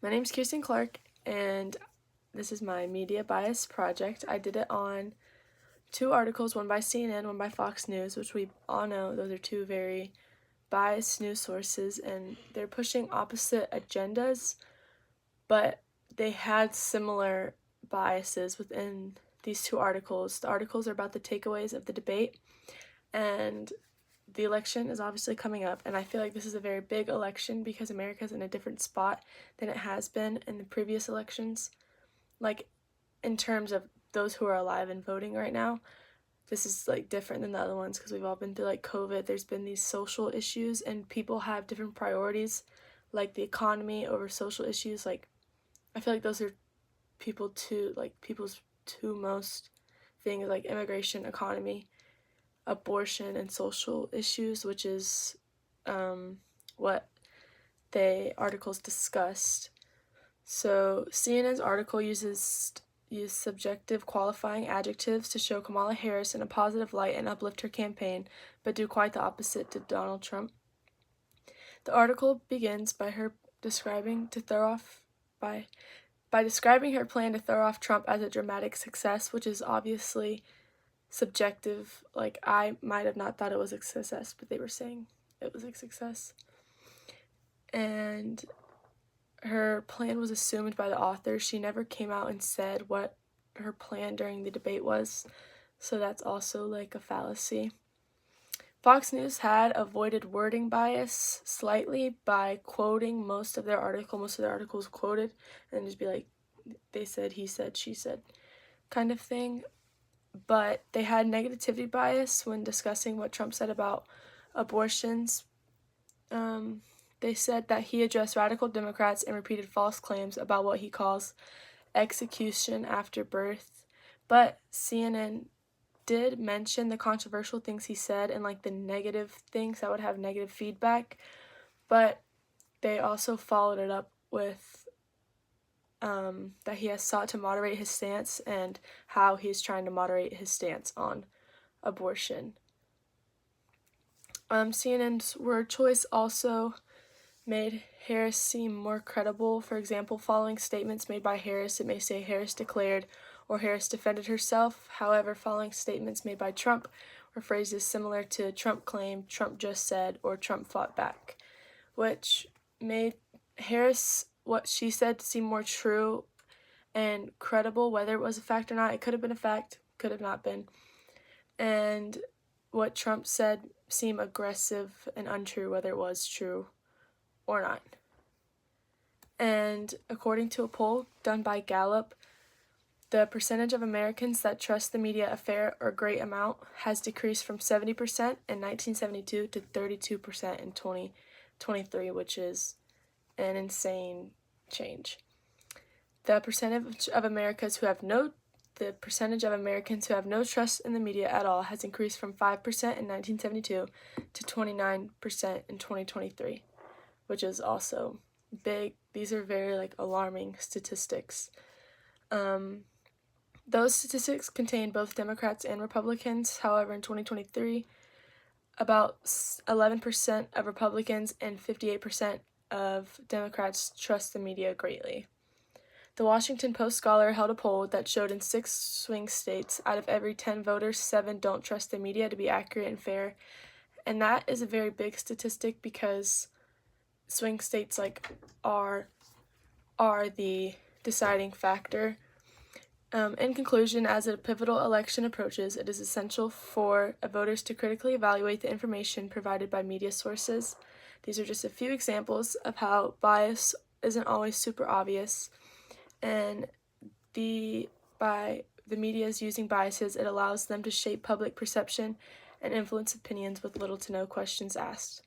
My name's Kirsten Clark, and this is my media bias project. I did it on two articles, one by CNN, one by Fox News, which we all know those are two very biased news sources, and they're pushing opposite agendas, but they had similar biases within these two articles. The articles are about the takeaways of the debate, and the election is obviously coming up, and I feel like this is a very big election because America's in a different spot than it has been in the previous elections. Like, in terms of those who are alive and voting right now, this is like different than the other ones because we've all been through like COVID. There's been these social issues, and people have different priorities, like the economy over social issues. Like, I feel like those are people's two most things, like immigration, economy, abortion, and social issues, which is what the articles discussed. So CNN's article used subjective qualifying adjectives to show Kamala Harris in a positive light and uplift her campaign, but do quite the opposite to Donald Trump. The article begins by her describing her plan to throw off Trump as a dramatic success, which is obviously subjective. Like, I might have not thought it was a success, but they were saying it was a success. And her plan was assumed by the author. She never came out and said what her plan during the debate was, so that's also like a fallacy. Fox News had avoided wording bias slightly by quoting most of their articles quoted, and just be like, they said, he said, she said kind of thing. But they had negativity bias when discussing what Trump said about abortions. They said that he addressed radical Democrats and repeated false claims about what he calls execution after birth. But CNN did mention the controversial things he said and like the negative things that would have negative feedback. But they also followed it up with that he has sought to moderate his stance and how he's trying to moderate his stance on abortion. CNN's word choice also made Harris seem more credible. For example, following statements made by Harris, it may say Harris declared or Harris defended herself. However, following statements made by Trump were phrases similar to Trump claimed, Trump just said, or Trump fought back, which made Harris, what she said, seem more true and credible. Whether it was a fact or not, it could have been a fact, could have not been. And what Trump said seemed aggressive and untrue, whether it was true or not. And according to a poll done by Gallup, the percentage of Americans that trust the media a fair or great amount has decreased from 70% in 1972 to 32% in 2023, which is an insane change. The percentage of Americans who have no trust in the media at all has increased from 5% in 1972 to 29% in 2023, which is also big. These are very alarming statistics. Those statistics contain both Democrats and Republicans. However, in 2023, about 11% of Republicans and 58% of Democrats trust the media greatly. The Washington Post scholar held a poll that showed in 6 swing states, out of every 10 voters, 7 don't trust the media to be accurate and fair. And that is a very big statistic because swing states are the deciding factor. In conclusion, as a pivotal election approaches, it is essential for voters to critically evaluate the information provided by media sources. These are just a few examples of how bias isn't always super obvious, and by the media's using biases, it allows them to shape public perception and influence opinions with little to no questions asked.